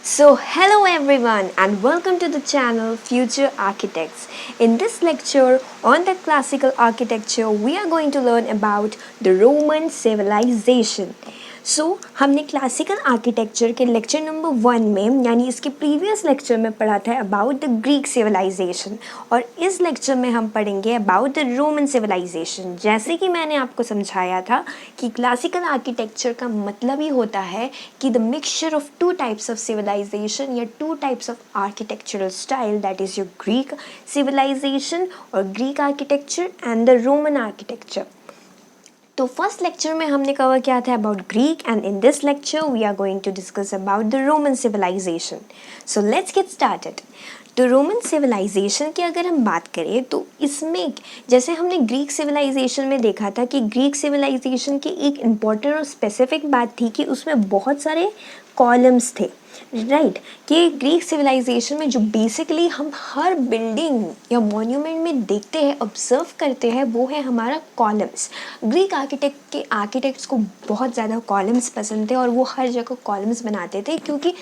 So, hello everyone, and welcome to the channel Future Architects. In this lecture on the classical architecture, we are going to learn about the Roman civilization. हमने classical architecture के lecture number 1 में यानी इसके previous lecture में पढ़ा था about the Greek civilization और इस लेक्चर में हम पढ़ेंगे अबाउट द रोमन सिविलाइजेशन। जैसे कि मैंने आपको समझाया था कि क्लासिकल आर्किटेक्चर का मतलब ही होता है कि the mixture of two types of civilization या two types of architectural style, that is your Greek civilization और Greek architecture and the Roman architecture. तो फर्स्ट लेक्चर में हमने कवर किया था about Greek and in this lecture we are going to discuss about the Roman civilization. So let's get started. तो Roman civilization की अगर हम बात करें तो इसमें जैसे हमने ग्रीक सिविलाइजेशन में देखा था कि ग्रीक सिविलाइजेशन की एक इम्पॉर्टेंट और स्पेसिफिक बात थी कि उसमें बहुत सारे कॉलम्स थे, राइट कि ग्रीक सिविलाइजेशन में जो बेसिकली हम हर बिल्डिंग या मॉन्यूमेंट में देखते हैं, ऑब्जर्व करते हैं, वो है हमारा कॉलम्स। ग्रीक आर्किटेक्ट्स को बहुत ज़्यादा कॉलम्स पसंद थे और वो हर जगह कॉलम्स बनाते थे क्योंकि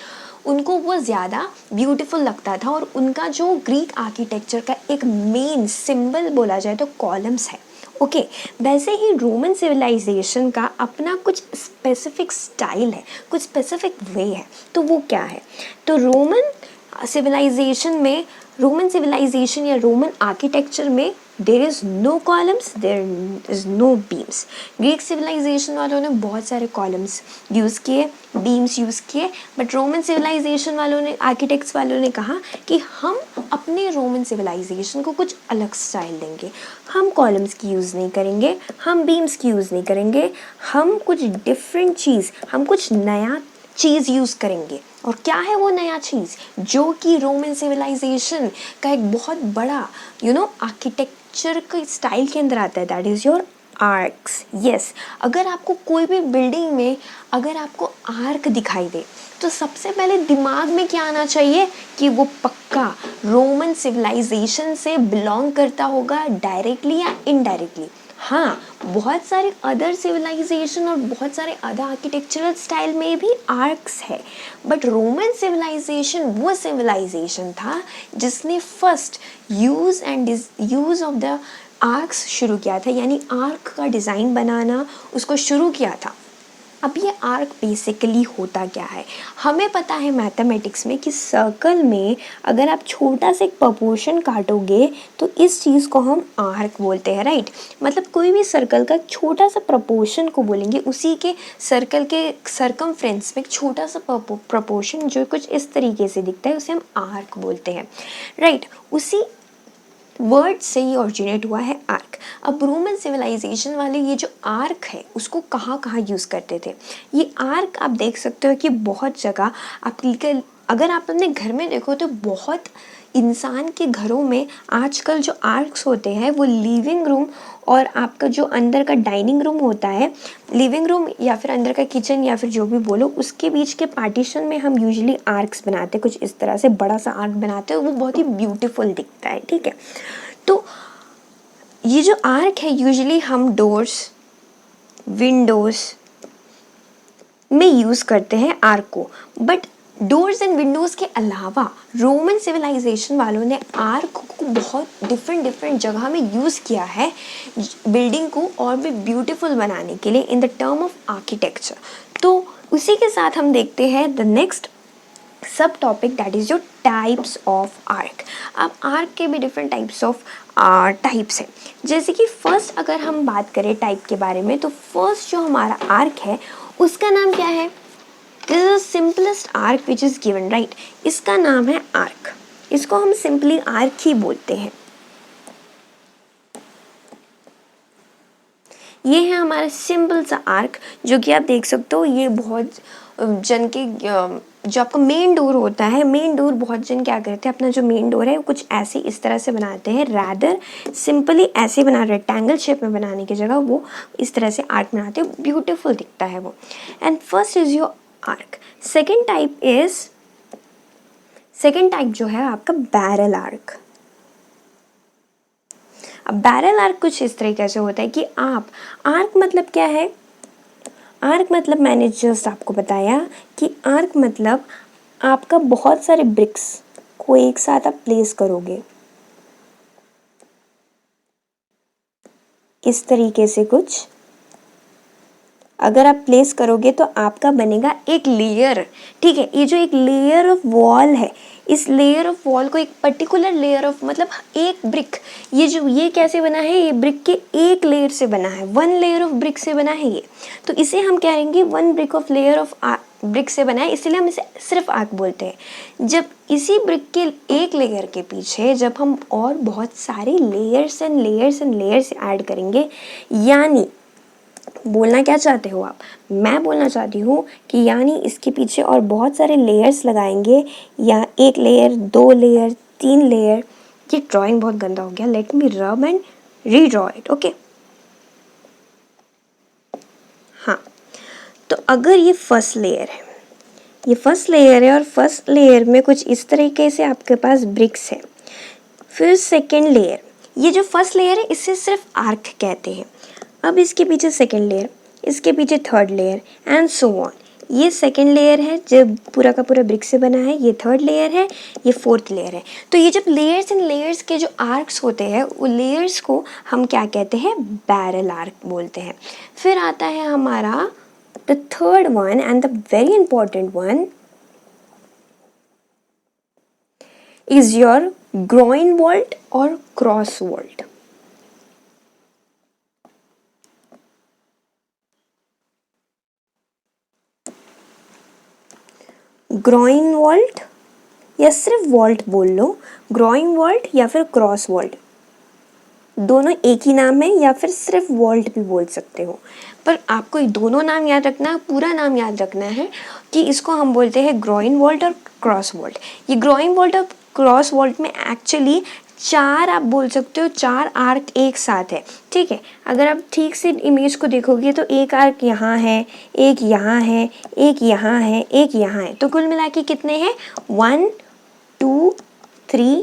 उनको वो ज़्यादा ब्यूटीफुल लगता था और उनका जो ग्रीक आर्किटेक्चर का एक मेन सिंबल बोला जाए तो कॉलम्स है। ओके वैसे ही रोमन सिविलाइजेशन का अपना कुछ स्पेसिफिक स्टाइल है, कुछ स्पेसिफिक वे है। तो वो क्या है? तो रोमन सिविलाइजेशन या रोमन आर्किटेक्चर में there is no columns, there is no beams. Greek civilisation वालों ने बहुत सारे कॉलम्स यूज़ किए, बीम्स यूज़ किए, बट रोमन सिविलाइजेशन वालों ने, आर्किटेक्ट्स वालों ने कहा कि हम अपने रोमन सिविलाइजेशन को कुछ अलग स्टाइल देंगे। हम कॉलम्स की यूज़ नहीं करेंगे, हम बीम्स की यूज़ नहीं करेंगे, हम कुछ डिफरेंट चीज़, हम कुछ नया चीज़ यूज़ करेंगे। और क्या है वो नया चीज़ जो कि रोमन सिविलाइजेशन का एक बहुत बड़ा आर्किटेक्चर के स्टाइल के अंदर आता है, that is your arcs. Yes, अगर आपको कोई भी बिल्डिंग में अगर आपको आर्क दिखाई दे तो सबसे पहले दिमाग में क्या आना चाहिए कि वो पक्का रोमन सिविलाइजेशन से बिलोंग करता होगा, डायरेक्टली या इनडायरेक्टली। हाँ, बहुत सारे अदर सिविलाइजेशन और बहुत सारे अदर आर्किटेक्चरल स्टाइल में भी आर्क्स है, बट रोमन सिविलाइजेशन वो सिविलाइजेशन था जिसने first use of the arcs शुरू किया था, यानी आर्क का डिज़ाइन बनाना उसको शुरू किया था। अब ये आर्क बेसिकली होता क्या है? हमें पता है मैथमेटिक्स में कि सर्कल में अगर आप छोटा सा एक प्रपोर्शन काटोगे तो इस चीज़ को हम आर्क बोलते हैं, राइट? मतलब कोई भी सर्कल का छोटा सा प्रपोर्शन को बोलेंगे, उसी के सर्कल के सर्कमफ्रेंस में एक छोटा सा प्रपोर्शन जो कुछ इस तरीके से दिखता है उसे हम आर्क बोलते हैं, राइट? उसी वर्ड से ही ओरिजिनेट हुआ है आर्क। अब रोमन सिविलाइजेशन वाले ये जो आर्क है उसको कहाँ कहाँ यूज़ करते थे? ये आर्क आप देख सकते हो कि बहुत जगह अगर आप अपने घर में देखो तो बहुत इंसान के घरों में आजकल जो आर्क्स होते हैं वो लिविंग रूम और आपका जो अंदर का डाइनिंग रूम होता है, लिविंग रूम या फिर अंदर का किचन या फिर जो भी बोलो, उसके बीच के पार्टीशन में हम यूजुअली आर्क्स बनाते हैं, कुछ इस तरह से बड़ा सा आर्क बनाते हैं, वो बहुत ही ब्यूटीफुल दिखता है, ठीक है? तो ये जो आर्क है यूजुअली हम डोर्स, विंडोज़ में यूज़ करते हैं आर्क को, बट डोर्स एंड विंडोज़ के अलावा रोमन सिविलाइजेशन वालों ने आर्क को बहुत डिफरेंट जगह में यूज़ किया है बिल्डिंग को और भी ब्यूटीफुल बनाने के लिए in the term of architecture. तो उसी के साथ हम देखते हैं द नेक्स्ट सब topic, that is your types of arc. अब आर्क के भी डिफरेंट टाइप्स ऑफ टाइप्स हैं। जैसे कि फर्स्ट अगर हम बात करें टाइप के बारे में तो फर्स्ट जो हमारा आर्क है उसका नाम क्या है? This is the simplest arc which is given, right? इसका नाम है आर्क। इसको हम सिंपली आर्क ही बोलते हैं। ये है हमारा सिंपल सा आर्क जो कि आप देख सकते हो। ये बहुत जन के जो आपका मेन डोर होता है, मेन डोर बहुत जन क्या करते हैं, अपना जो मेन डोर है वो कुछ ऐसे इस तरह से बनाते हैं, रैदर सिंपली ऐसे बना, रेक्टेंगल शेप में बनाने की जगह वो इस तरह से आर्क बनाते हैं, ब्यूटीफुल दिखता है वो। And first is your arc. Second type जो है आपका बैरल आर्क। अब बैरल आर्क कुछ इस तरीके से होता है कि आप आर्क मतलब क्या है? आर्क मतलब मैंने जस्ट आपको बताया कि आर्क मतलब आपका बहुत सारे ब्रिक्स को एक साथ आप प्लेस करोगे इस तरीके से कुछ, अगर आप प्लेस करोगे तो आपका बनेगा एक लेयर। ठीक है, ये जो एक लेयर ऑफ वॉल है, इस लेयर ऑफ वॉल को एक पर्टिकुलर लेयर ऑफ मतलब एक ब्रिक, ये कैसे बना है, ये ब्रिक के एक लेयर से बना है, वन लेयर ऑफ ब्रिक से बना है ये, तो इसे हम कहेंगे one brick of layer of brick से बना है, इसीलिए हम इसे सिर्फ आर्क बोलते हैं। जब इसी ब्रिक के एक लेयर के पीछे जब हम और बहुत सारे layers and layers and layers add करेंगे, यानी बोलना क्या चाहते हो आप, मैं बोलना चाहती हूँ कि यानी इसके पीछे और बहुत सारे लेयर्स लगाएंगे, या एक लेयर, दो लेयर, तीन लेयर। ये ड्राइंग बहुत गंदा हो गया, लेट मी रब एंड रीड्रॉ इट। ओके, हाँ, तो अगर ये फर्स्ट लेयर है, ये फर्स्ट लेयर है और फर्स्ट लेयर में कुछ इस तरीके से आपके पास ब्रिक्स है। फिर सेकेंड लेयर, ये जो फर्स्ट लेयर है इसे सिर्फ आर्क कहते हैं। अब इसके पीछे सेकेंड लेयर, इसके पीछे third layer and so on. ये सेकेंड लेयर है जो पूरा का पूरा ब्रिक से बना है, ये थर्ड लेयर है, ये फोर्थ लेयर है। तो ये जब लेयर्स एंड लेयर्स के जो आर्क्स होते हैं, वो लेयर्स को हम क्या कहते हैं, बैरल आर्क बोलते हैं। फिर आता है हमारा the third one and the very important one is your groin vault or cross vault. Groin vault या सिर्फ वॉल्ट बोल लो, ग्रॉइन वॉल्ट या फिर क्रॉस वॉल्ट, दोनों एक ही नाम है, या फिर सिर्फ वॉल्ट भी बोल सकते हो, पर आपको दोनों नाम याद रखना है, पूरा नाम याद रखना है कि इसको हम बोलते हैं ग्रॉइन वॉल्ट और क्रॉस वॉल्ट। ये ग्रॉइन वॉल्ट और क्रॉस वॉल्ट में एक्चुअली चार, आप बोल सकते हो चार आर्क एक साथ है। ठीक है, अगर आप ठीक से इमेज को देखोगे तो एक आर्क यहाँ है, एक यहाँ है, एक यहाँ है, एक यहाँ है, तो कुल मिला के कितने हैं, 1 2 3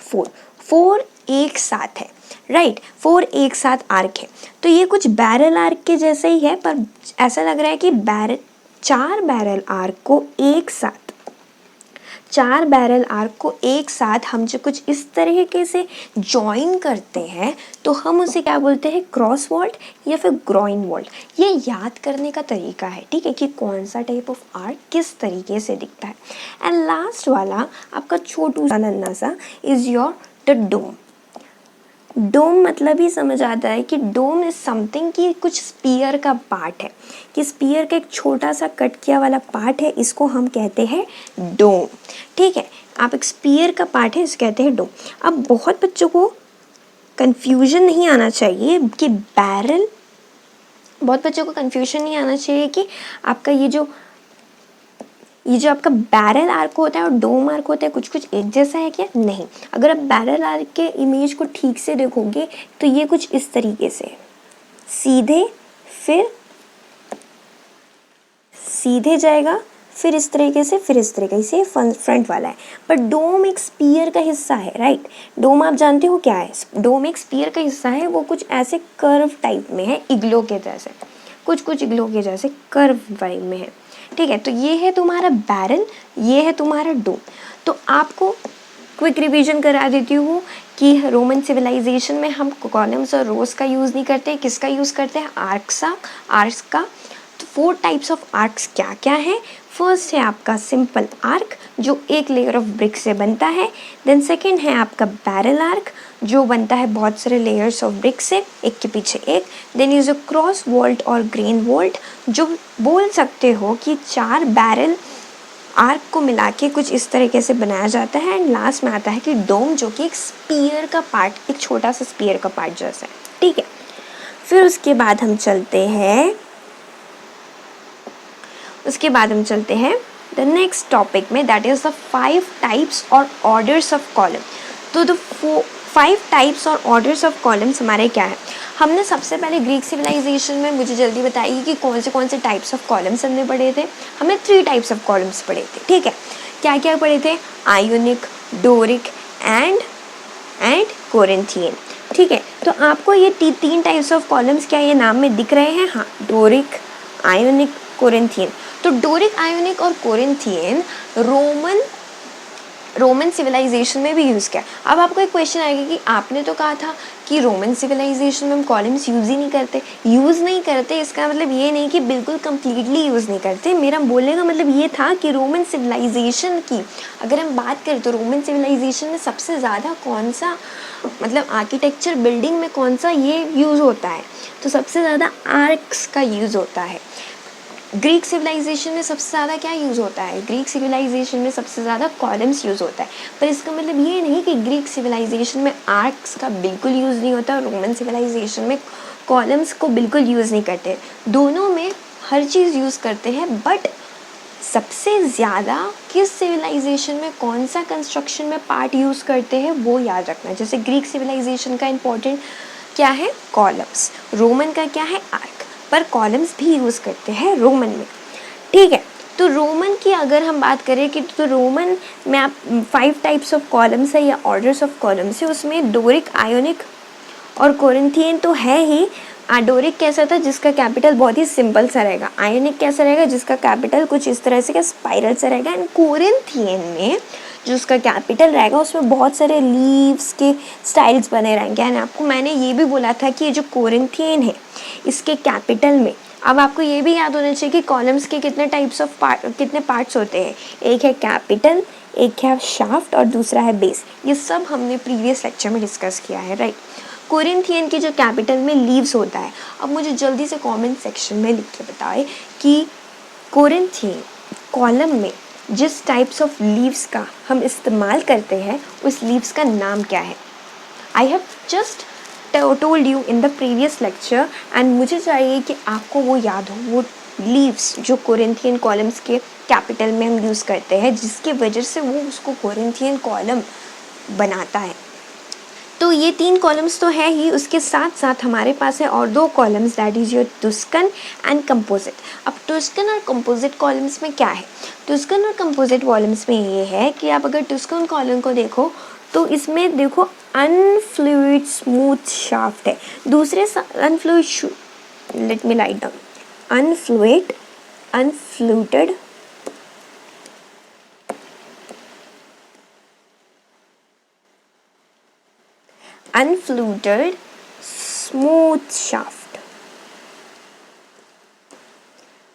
4, 4 एक साथ है, राइट, 4 एक साथ आर्क है। तो ये कुछ बैरल आर्क के जैसे ही है, पर ऐसा लग रहा है कि चार बैरल आर्क को एक साथ, चार बैरल आर्क को एक साथ हम जो कुछ इस तरीके से जॉइन करते हैं, तो हम उसे क्या बोलते हैं, क्रॉस वॉल्ट या फिर ग्रॉइन वॉल्ट। ये याद करने का तरीका है, ठीक है, कि कौन सा टाइप ऑफ आर्क किस तरीके से दिखता है। एंड लास्ट वाला आपका छोटू सा नन्हा सा इज योर द डोम। डोम मतलब ही समझ आता है कि डोम इज समथिंग कि कुछ स्पीयर का पार्ट है, कि स्पीयर का एक छोटा सा कट किया वाला पार्ट है, इसको हम कहते हैं डोम। ठीक है, आप एक स्पीयर का पार्ट है, इसे कहते हैं डोम। अब बहुत बच्चों को कंफ्यूजन नहीं आना चाहिए कि बैरल, बहुत बच्चों को कंफ्यूजन नहीं आना चाहिए कि आपका ये जो आपका बैरल आर्क होता है और डोम आर्क होता है कुछ कुछ एक जैसा है क्या, नहीं। अगर आप बैरल आर्क के इमेज को ठीक से देखोगे तो ये कुछ इस तरीके से सीधे, फिर सीधे जाएगा, फिर इस तरीके से, फिर इस तरीके से, फ्रंट वाला है। पर डोम एक स्पीयर का हिस्सा है, राइट। डोम आप जानते हो क्या है, डोम एक स्पीयर का हिस्सा है, वो कुछ ऐसे कर्व टाइप में है, इग्लो के जैसे, कुछ इग्लो के जैसे कर्व टाइप में है। ठीक है, तो ये है तुम्हारा बैरल, ये है तुम्हारा डोम। तो आपको क्विक रिवीजन करा देती हूँ कि रोमन सिविलाइजेशन में हम कॉलम्स और रोज का यूज़ नहीं करते, किसका यूज़ करते हैं, आर्क्स का। तो 4 टाइप्स ऑफ आर्क्स क्या क्या है। फर्स्ट है आपका सिंपल आर्क जो एक लेयर ऑफ ब्रिक से बनता है। देन सेकेंड है आपका बैरल आर्क जो बनता है बहुत सारे लेयर्स ऑफ ब्रिक से, एक के पीछे एक। Then is a cross vault और ग्रेन वॉल्ट जो बोल सकते हो कि 4 बैरल आर्क को मिला के कुछ इस तरीके से बनाया जाता है। एंड लास्ट में आता है कि डोम जो कि एक स्पीयर का पार्ट, एक छोटा सा स्पीयर का पार्ट जैसा है। ठीक है, फिर उसके बाद हम चलते हैं द नेक्स्ट टॉपिक में, दैट इज द 5 टाइप्स और ऑर्डर्स ऑफ कॉलम। तो द 5 टाइप्स और ऑर्डर्स ऑफ कॉलम्स हमारे क्या है। हमने सबसे पहले ग्रीक सिविलाइजेशन में, मुझे जल्दी बताइए कि कौन से टाइप्स ऑफ कॉलम्स हमने पढ़े थे। हमने 3 टाइप्स ऑफ कॉलम्स पढ़े थे। ठीक है, क्या क्या पढ़े थे, आयोनिक, डोरिक एंड कोरिंथियन। ठीक है, तो आपको ये 3 टाइप्स ऑफ कॉलम्स क्या ये नाम में दिख रहे हैं, हाँ, डोरिक, आयोनिक कोरिंथियन। तो डोरिक, आयोनिक और कोरिंथियन रोमन सिविलाइजेशन में भी यूज़ किया। अब आपको एक क्वेश्चन आएगा कि आपने तो कहा था कि रोमन सिविलाइजेशन में हम कॉलम्स यूज़ ही नहीं करते। यूज़ नहीं करते इसका मतलब ये नहीं कि बिल्कुल कम्प्लीटली यूज़ नहीं करते। मेरा बोलने का मतलब ये था कि रोमन सिविलाइजेशन की अगर हम बात करें तो रोमन सिविलाइजेशन में सबसे ज़्यादा कौन सा मतलब आर्किटेक्चर बिल्डिंग में कौन सा ये यूज़ होता है, तो सबसे ज़्यादा आर्क्स का यूज़ होता है। ग्रीक सिविलाइजेशन में सबसे ज़्यादा क्या यूज़ होता है, ग्रीक सिविलाइजेशन में सबसे ज़्यादा कॉलम्स यूज़ होता है। पर इसका मतलब ये नहीं कि ग्रीक सिविलाइजेशन में आर्क्स का बिल्कुल यूज़ नहीं होता और रोमन सिविलाइजेशन में कॉलम्स को बिल्कुल यूज़ नहीं करते। दोनों में हर चीज़ यूज़ करते हैं, बट सबसे ज़्यादा किस सिविलाइजेशन में कौन सा कंस्ट्रक्शन में पार्ट यूज़ करते हैं वो याद रखना। जैसे ग्रीक सिविलाइजेशन का इम्पोर्टेंट क्या है, कॉलम्स। रोमन का क्या है, आर्क। पर कॉलम्स भी यूज़ करते हैं रोमन में, ठीक है। तो रोमन की अगर हम बात करें कि तो रोमन में आप 5 टाइप्स ऑफ कॉलम्स है या ऑर्डर्स ऑफ कॉलम्स है, उसमें डोरिक, आयोनिक और कोरिंथियन तो है ही। डोरिक कैसा था, जिसका कैपिटल बहुत ही सिंपल सा रहेगा। आयोनिक कैसा रहेगा, जिसका कैपिटल कुछ इस तरह से का स्पाइरल सा रहेगा। एंड कोरिंथियन में जो उसका कैपिटल रहेगा उसमें बहुत सारे लीव्स के स्टाइल्स बने रहेंगे। एंड आपको मैंने ये भी बोला था कि ये जो कोरिंथियन है इसके कैपिटल में, अब आपको ये भी याद होना चाहिए कि कॉलम्स के कितने टाइप्स ऑफ कितने पार्ट्स होते हैं। एक है कैपिटल, एक है शाफ्ट और दूसरा है बेस। ये सब हमने प्रीवियस लेक्चर में डिस्कस किया है, राइट। कोरिंथियन की जो कैपिटल में लीव्स होता है। अब मुझे जल्दी से कमेंट सेक्शन में लिख के बताएं कि कोरिंथियन कॉलम में जिस टाइप्स ऑफ लीव्स का हम इस्तेमाल करते हैं उस लीव्स का नाम क्या है। I have just told you in the previous lecture and मुझे चाहिए कि आपको वो याद हो, वो लीव्स जो कोरिंथियन कॉलम्स के कैपिटल में हम यूज़ करते हैं, जिसकी वजह से वो उसको कोरिंथियन कॉलम बनाता है। तो ये 3 कॉलम्स तो है ही, उसके साथ साथ हमारे पास है और 2 columns, that is your Tuscan and composite. अब टस्कन और कंपोजिट कॉलम्स में क्या है, टस्कन और कंपोजिट कॉलम्स में ये है कि आप अगर टस्कन कॉलम को देखो तो इसमें देखो अनफ्लूइड स्मूथ शाफ्ट है। दूसरे unfluted, let me write down, unfluted unfluted smooth shaft.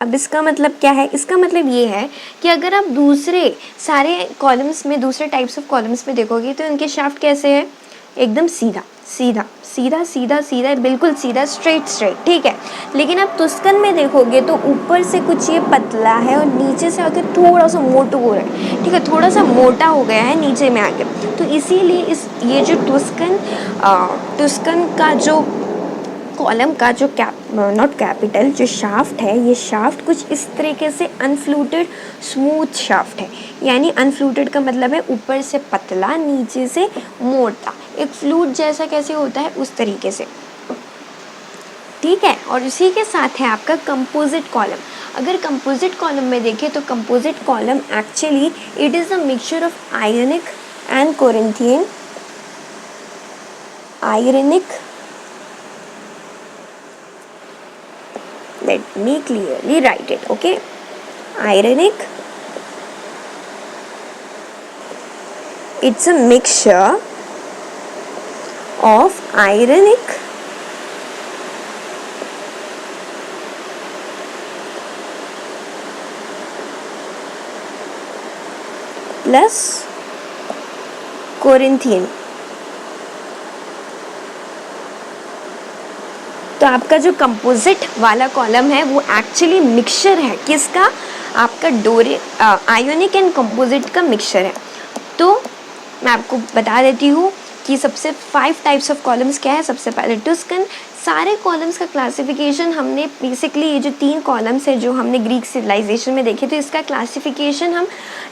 अब इसका मतलब क्या है, इसका मतलब ये है कि अगर आप दूसरे सारे कॉलम्स में, दूसरे टाइप्स ऑफ कॉलम्स में देखोगे तो इनके शाफ्ट कैसे है, एकदम सीधा सीधा सीधा सीधा सीधा, बिल्कुल सीधा, स्ट्रेट स्ट्रेट, ठीक है। लेकिन आप टस्कन में देखोगे तो ऊपर से कुछ ये पतला है और नीचे से आकर थोड़ा सा मोटा हो रहा है, ठीक है, थोड़ा सा मोटा हो गया है नीचे में आके। तो इसीलिए ये जो टस्कन का जो कॉलम का जो नॉट कैपिटल जो शाफ्ट है, ये शाफ्ट कुछ इस तरीके से अनफ्लूटेड स्मूथ शाफ्ट है। यानी अनफ्लूटेड का मतलब है ऊपर से पतला नीचे से मोटा, एक फ्लूट जैसा कैसे होता है उस तरीके से, ठीक है। और इसी के साथ है आपका कंपोजिट कॉलम। अगर कंपोजिट कॉलम में देखें तो composite column actually it is a mixture of ionic and Corinthian, let me clearly write it, okay. Ironic, it's a mixture of ironic plus Corinthian। तो आपका जो कंपोजिट वाला कॉलम है वो एक्चुअली मिक्सचर है किसका, आपका आयोनिक एंड कंपोजिट का मिक्सचर है। तो मैं आपको बता देती हूँ कि सबसे 5 टाइप्स ऑफ कॉलम्स क्या है। सबसे पहले टस्कन। सारे कॉलम्स का क्लासिफिकेशन हमने बेसिकली, ये जो 3 कॉलम्स है जो हमने ग्रीक सिविलाइजेशन में देखे, तो इसका क्लासिफिकेशन हम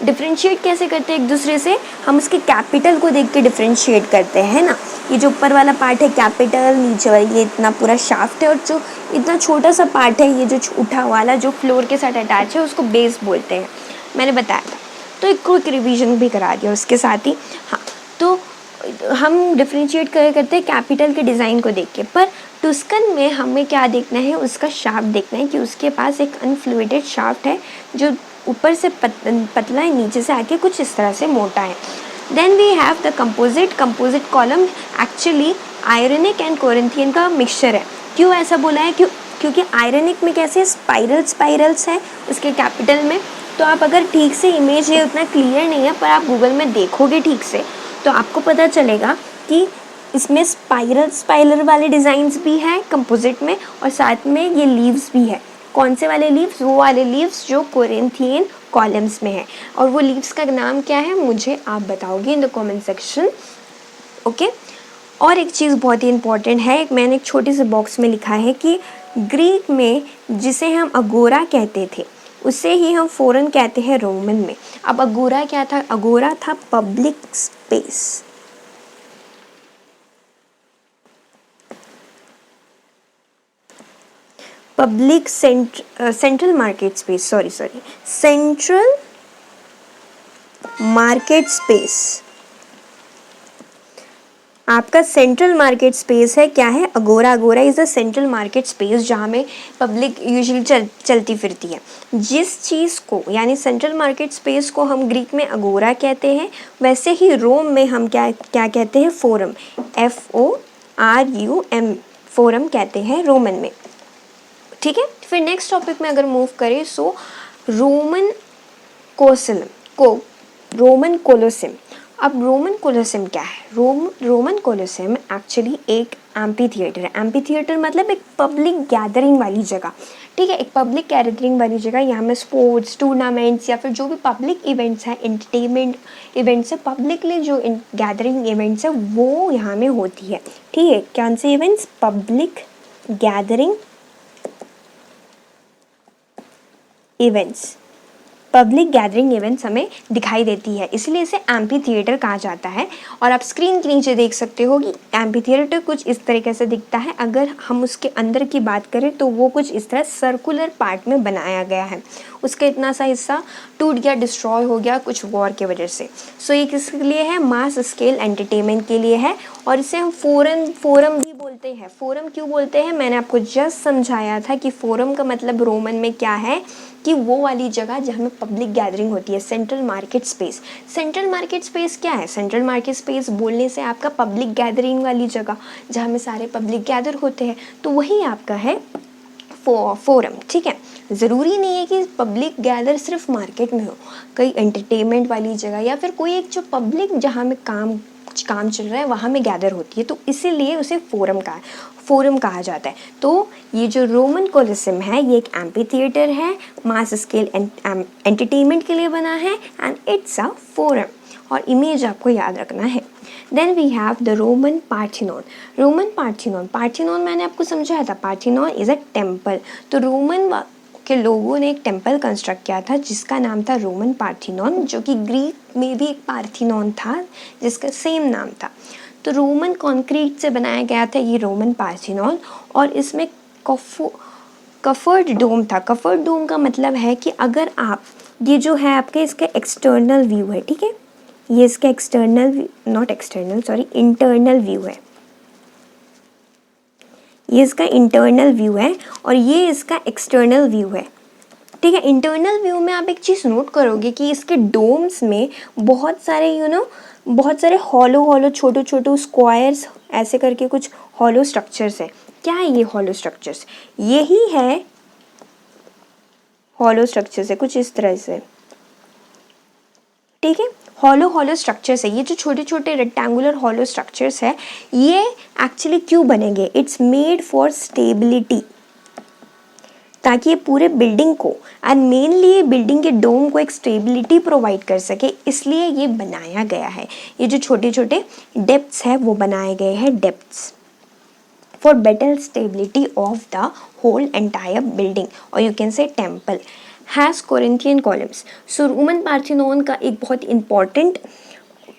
डिफ्रेंशिएट कैसे करते हैं एक दूसरे से, हम उसके कैपिटल को देख के डिफ्रेंशिएट करते हैं ना। ये जो ऊपर वाला पार्ट है कैपिटल, नीचे वाला ये इतना पूरा शाफ्ट है, और जो इतना छोटा सा पार्ट है ये जो उठा वाला जो फ्लोर के साथ अटैच है उसको बेस बोलते हैं, मैंने बताया था। तो एक क्विक रिवीजन भी करा दिया उसके साथ ही। हाँ, तो हम डिफ्रेंशिएट करते हैं कैपिटल के डिज़ाइन को देख के, पर टस्कन में हमें क्या देखना है, उसका शाफ्ट देखना है कि उसके पास एक अनफ्लूइडेड शाफ्ट है जो ऊपर से पतला है, नीचे से आके कुछ इस तरह से मोटा है। Then we have the composite column actually Ionic and Corinthian का मिक्सचर है। क्यों ऐसा बोला है? क्योंकि आयरनिक में कैसे स्पाइरल्स है उसके कैपिटल में। तो आप अगर ठीक से इमेज ये उतना क्लियर नहीं है, पर आप गूगल में देखोगे ठीक से तो आपको पता चलेगा कि इसमें स्पाइरल वाले डिज़ाइंस भी हैं कंपोजिट में, और साथ में ये लीव्स भी है। कौन से वाले लीव्स? वो वाले लीव्स जो कोरिंथियन कॉलम्स में है। और वो लीव्स का नाम क्या है मुझे आप बताओगे in the comment section. Okay. और एक चीज़ बहुत ही इंपॉर्टेंट है, मैंने एक छोटे से बॉक्स में लिखा है कि ग्रीक में जिसे हम अगोरा कहते थे उसे ही हम फोरम कहते हैं रोमन में। अब अगोरा क्या था? अगोरा था public space. Public central market space, central market space. आपका सेंट्रल मार्केट स्पेस है क्या है? अगोरा is the central market space जहाँ में पब्लिक यूजुअली चलती फिरती है। जिस चीज़ को यानी सेंट्रल मार्केट स्पेस को हम ग्रीक में अगोरा कहते हैं, वैसे ही रोम में हम क्या कहते हैं? फोरम, FORUM, फोरम कहते हैं रोमन में। ठीक है। फिर नेक्स्ट टॉपिक में अगर मूव करें सो रोमन कोलोसियम। अब रोमन कोलोसियम क्या है? रोमन कोलोसियम एक्चुअली एक एम्पी थिएटर है। एम्पी थिएटर मतलब एक पब्लिक गैदरिंग वाली जगह। ठीक है, एक पब्लिक गैदरिंग वाली जगह। यहाँ में स्पोर्ट्स टूर्नामेंट्स या फिर जो भी पब्लिक इवेंट्स हैं, एंटरटेनमेंट इवेंट्स है, पब्लिकली जो गैदरिंग इवेंट्स है वो यहाँ में होती है। ठीक है, कौन से events? Public gathering events, public gathering events हमें दिखाई देती है, इसलिए इसे एम्पी थिएटर कहा जाता है। और आप स्क्रीन के नीचे देख सकते हो कि एम्पी थिएटर कुछ इस तरीके से दिखता है। अगर हम उसके अंदर की बात करें तो वो कुछ इस तरह सर्कुलर पार्ट में बनाया गया है। उसका इतना सा हिस्सा टूट गया, डिस्ट्रॉय हो गया कुछ वॉर के वजह से। सो ये किसके लिए है? मास स्केल एंटरटेनमेंट के लिए है। और इसे हम फोरम भी बोलते हैं। फोरम क्यों बोलते हैं? मैंने आपको जस्ट समझाया था कि फोरम का मतलब रोमन में क्या है कि वो वाली जगह जहाँ में पब्लिक गैदरिंग होती है, central market space. Central market space क्या है? सेंट्रल मार्केट स्पेस बोलने से आपका पब्लिक गैदरिंग वाली जगह जहाँ में सारे पब्लिक गैदर होते हैं, तो वही आपका है फोरम। ठीक है, ज़रूरी नहीं है कि पब्लिक गैदर सिर्फ मार्केट में हो, कई एंटरटेनमेंट वाली जगह या फिर कोई एक जो पब्लिक जहाँ में काम चल रहा है वहाँ में गैदर होती है, तो इसीलिए उसे फोरम कहा जाता है। तो ये जो रोमन कोलोसियम है ये एक एम्पी थिएटर है, मास स्केल एंटरटेनमेंट के लिए बना है एंड इट्स अ फोरम। और इमेज आपको याद रखना है। Then we have the Roman Parthenon मैंने आपको समझाया था। Parthenon is a temple. तो रोमन के लोगों ने एक टेम्पल कंस्ट्रक्ट किया था जिसका नाम था रोमन पार्थिनोन, जो कि ग्रीक में भी एक पार्थिनोन था जिसका सेम नाम था। तो रोमन कंक्रीट से बनाया गया था ये रोमन पार्थिनोन, और इसमें कफर्ड डोम था। कफर्ड डोम का मतलब है कि अगर आप ये जो है आपके इसका एक्सटर्नल व्यू है, ठीक है, ये इसका इंटरनल व्यू है। ये इसका इंटरनल व्यू है और ये इसका एक्सटर्नल व्यू है। ठीक है, इंटरनल व्यू में आप एक चीज़ नोट करोगे कि इसके डोम्स में बहुत सारे बहुत सारे हॉलो छोटे स्क्वायर्स ऐसे करके कुछ हॉलो स्ट्रक्चर्स है। क्या है ये हॉलो स्ट्रक्चर्स? यही है हॉलो स्ट्रक्चर्स है कुछ इस तरह से। ठीक है, हॉलो स्ट्रक्चर्स है। ये जो छोटे छोटे रेक्टेंगुलर हॉलो स्ट्रक्चर्स है ये एक्चुअली क्यों बनेंगे? इट्स मेड फॉर स्टेबिलिटी, ताकि ये पूरे बिल्डिंग को एंड मेनली ये बिल्डिंग के डोम को एक स्टेबिलिटी प्रोवाइड कर सके, इसलिए ये बनाया गया है। ये जो छोटे छोटे डेप्थ्स है वो बनाए गए हैं, depths for better stability of the whole entire building, और you can say temple has Corinthian columns. So Roman Parthenon का एक बहुत इंपॉर्टेंट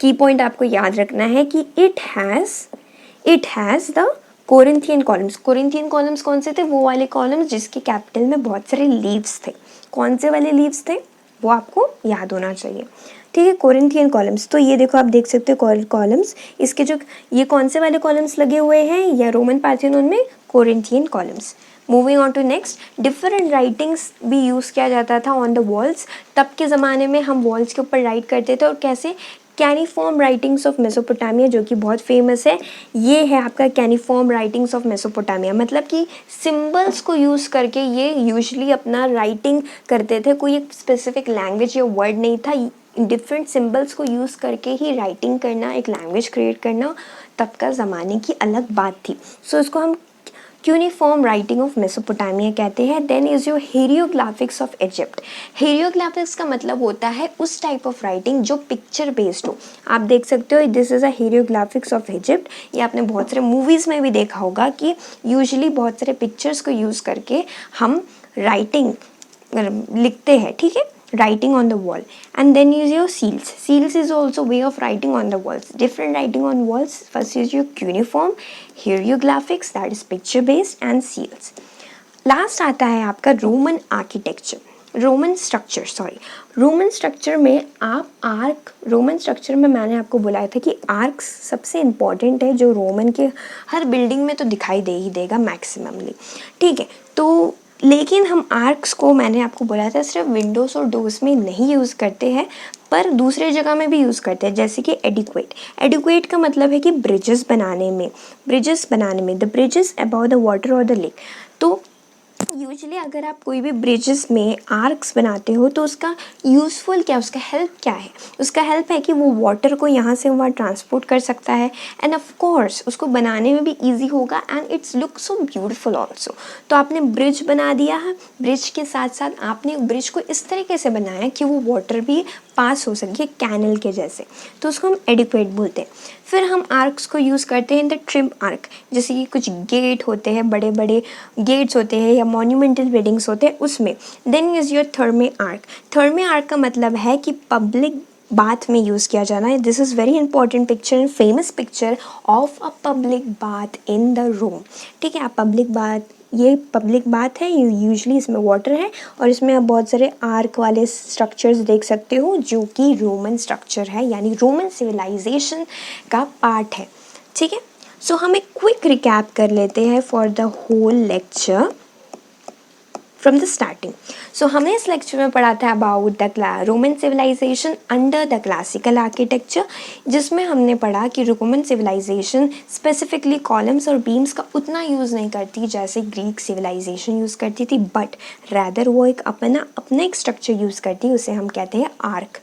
की पॉइंट आपको याद रखना है कि it has the Corinthian columns. Corinthian columns कौन से थे? वो वाले कॉलम्स जिसके कैपिटल में बहुत सारे लीव्स थे। कौन से वाले लीव्स थे? वो आपको याद होना चाहिए, ठीक है। कोरिंथियन कॉलम्स, तो ये देखो आप देख सकते हो कॉलम्स, इसके जो ये कौन से वाले कॉलम्स लगे हुए हैं, या रोमन पार्थिनोन में Corinthian columns. Moving on to next, different writings भी यूज़ किया जाता था ऑन द वॉल्स। तब के ज़माने में हम वॉल्स के ऊपर राइट करते थे, और कैसे, कैनीफॉर्म राइटिंग्स ऑफ मेसोपोटामिया, जो कि बहुत फेमस है। ये है आपका कैनीफॉर्म राइटिंग्स ऑफ मेसोपोटामिया, मतलब कि सिंबल्स को यूज़ करके ये यूजुअली अपना राइटिंग करते थे। कोई एक स्पेसिफिक लैंग्वेज या वर्ड नहीं था, डिफरेंट सिंबल्स को यूज़ करके ही राइटिंग करना, एक लैंग्वेज क्रिएट करना तब का ज़माने की अलग बात थी। सो इसको हम क्यूनिफॉर्म राइटिंग ऑफ मेसोपोटामिया कहते हैं। Then is your hieroglyphics of Egypt. Hieroglyphics का मतलब होता है उस टाइप ऑफ राइटिंग जो पिक्चर बेस्ड हो। आप देख सकते हो this is a hieroglyphics of Egypt. ये आपने बहुत सारे मूवीज़ में भी देखा होगा कि यूजुअली बहुत सारे पिक्चर्स को यूज़ करके हम राइटिंग लिखते हैं, ठीक है, writing on the wall. And then is your seals is also way of writing on the walls, different writing on walls. First is your cuneiform, hieroglyphics, that is picture based, and seals. Last आता है आपका Roman architecture, Roman structure में आप arc, Roman structure में मैंने आपको बुलाया था कि आर्क सबसे इम्पॉर्टेंट है, जो रोमन के हर बिल्डिंग में तो दिखाई दे ही देगा मैक्सिममली, ठीक है। तो लेकिन हम आर्क्स को, मैंने आपको बोला था, सिर्फ विंडोज़ और डोर्स में नहीं यूज़ करते हैं, पर दूसरे जगह में भी यूज़ करते हैं, जैसे कि एडिक्वेट का मतलब है कि ब्रिजेस बनाने में, the bridges about the water और द लेक। तो यूजुअली अगर आप कोई भी ब्रिजेस में आर्क्स बनाते हो तो उसका यूज़फुल क्या, उसका हेल्प क्या है, उसका हेल्प है कि वो वाटर को यहाँ से वहाँ ट्रांसपोर्ट कर सकता है, एंड ऑफ कोर्स उसको बनाने में भी इजी होगा, and it's look so beautiful also. तो आपने ब्रिज बना दिया है, ब्रिज के साथ साथ आपने ब्रिज को इस तरीके से बनाया कि वो वाटर भी पास हो सके कैनल के जैसे, तो उसको हम एडिक्वेट बोलते हैं। फिर हम आर्क्स को यूज़ करते हैं इन द ट्रिम आर्क, जैसे कि कुछ गेट होते हैं, बड़े बड़े गेट्स होते हैं या मॉन्यूमेंटल बिल्डिंग्स होते हैं उसमें। देन इज़ योर थर्मे आर्क का मतलब है कि पब्लिक बाथ में यूज़ किया जाना है। This is very important picture, famous picture of a public bath in the room, ठीक है। आप पब्लिक बाथ, ये पब्लिक बात है, यूजुअली इसमें वाटर है, और इसमें आप बहुत सारे आर्क वाले स्ट्रक्चर्स देख सकते हो जो कि रोमन स्ट्रक्चर है, यानी रोमन सिविलाइजेशन का पार्ट है, ठीक है। सो हम एक क्विक रिकैप कर लेते हैं for the whole lecture from the starting. So हमने इस लेक्चर में पढ़ा था about the Roman civilization under the classical architecture, जिसमें हमने पढ़ा कि रोमन सिविलाइजेशन स्पेसिफिकली कॉलम्स और बीम्स का उतना यूज़ नहीं करती जैसे ग्रीक सिविलाइजेशन यूज़ करती थी, बट रैदर वो एक अपना एक स्ट्रक्चर यूज़ करती है, उसे हम कहते हैं आर्क।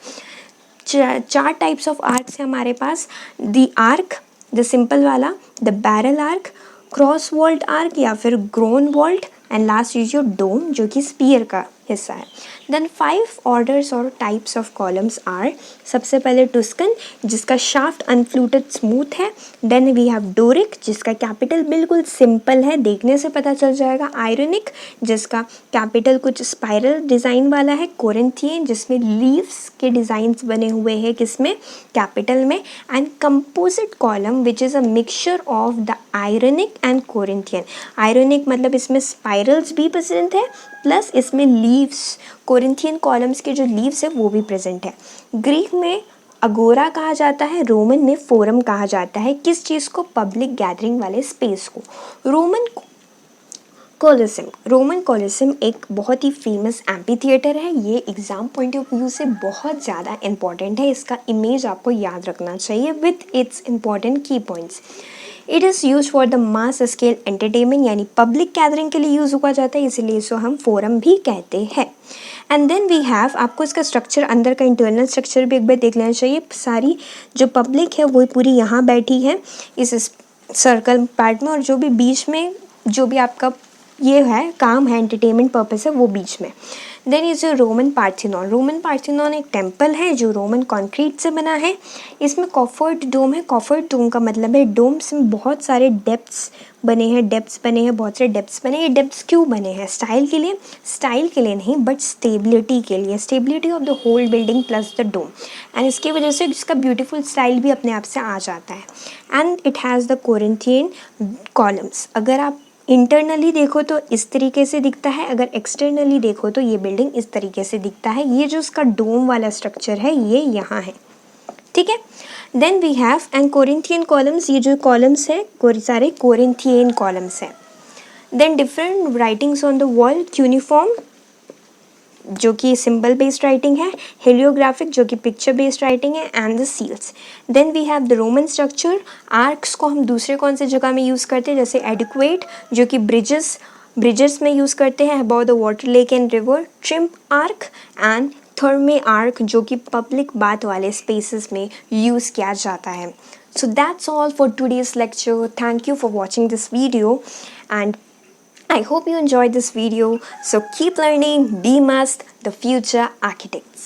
चार टाइप्स ऑफ आर्क्स हैं हमारे पास, द आर्क, द सिंपल वाला, the barrel arch, cross vault arch या फिर groin vault, and last is your dome जो कि स्पीयर का हिस्सा है। देन 5 ऑर्डर्स और टाइप्स ऑफ कॉलम्स आर, सबसे पहले टुस्कन जिसका शाफ्ट अनफ्लूटेड स्मूथ है, देन वी हैव डोरिक जिसका कैपिटल बिल्कुल सिंपल है, देखने से पता चल जाएगा, आयरोनिक जिसका कैपिटल कुछ स्पाइरल डिज़ाइन वाला है, कोरिंथियन जिसमें लीव्स के डिज़ाइंस बने हुए हैं, किसमें, कैपिटल में, and composite column which is a mixture of the ironic and Corinthian. Ironic मतलब इसमें स्पाइरल्स भी प्रेजेंट है, प्लस इसमें लीव्स, कोरिंथियन कॉलम्स के जो लीव्स है वो भी प्रेजेंट है। ग्रीक में अगोरा कहा जाता है, रोमन में फोरम कहा जाता है, किस चीज़ को, पब्लिक गैदरिंग वाले स्पेस को। रोमन कोलिसियम एक बहुत ही फेमस एम्पी थिएटर है, ये एग्जाम पॉइंट ऑफ व्यू से बहुत ज़्यादा इंपॉर्टेंट है, इसका इमेज आपको याद रखना चाहिए विथ इट्स इंपॉर्टेंट की points. It is use for the mass scale entertainment, यानी पब्लिक गैदरिंग के लिए यूज़ हुआ जाता है, इसलिए इसको हम फोरम भी कहते हैं। एंड देन वी हैव, आपको इसका स्ट्रक्चर, अंदर का इंटरनल स्ट्रक्चर भी एक बार देख लेना चाहिए। सारी जो पब्लिक है वो पूरी यहाँ बैठी है इस सर्कल पार्ट में, और जो भी बीच में जो भी आपका ये है काम है, एंटरटेनमेंट पर्पस है, वो बीच में। देन इज रोमन पार्थिनॉन एक टेम्पल है जो रोमन कंक्रीट से बना है, इसमें कॉफर्ड डोम है। कॉफर्ड डोम का मतलब है डोम्स में बहुत सारे डेप्थ्स बने हैं, बहुत सारे डेप्थ्स बने। ये डेप्थ्स क्यों बने हैं, स्टाइल के लिए नहीं, बट स्टेबिलिटी के लिए, stability of the whole building plus the dome, and इसकी वजह से इसका ब्यूटीफुल स्टाइल भी अपने आप से आ जाता है। And it has the Corinthian columns. अगर आप इंटरनली देखो तो इस तरीके से दिखता है, अगर एक्सटर्नली देखो तो ये बिल्डिंग इस तरीके से दिखता है। ये जो उसका डोम वाला स्ट्रक्चर है ये यहाँ है, ठीक है। Then we have and Corinthian columns, ये जो कॉलम्स है सारे कोरिंथियन कॉलम्स हैं। Then different writings on the wall, cuneiform जो कि सिंबल बेस्ड राइटिंग है, हेलियोग्राफिक जो कि पिक्चर बेस्ड राइटिंग है, and the seals. Then we have the Roman structure. Arches को हम दूसरे कौन से जगह में यूज़ करते हैं, जैसे एडिक्वेट जो कि ब्रिजेस में यूज़ करते हैं about the water lake and river, triumph arch and thermae arch जो कि पब्लिक बात वाले स्पेसेस में यूज़ किया जाता है। So that's all for today's lecture. Thank you for watching this video and I hope you enjoyed this video. So keep learning, be must, the future architects.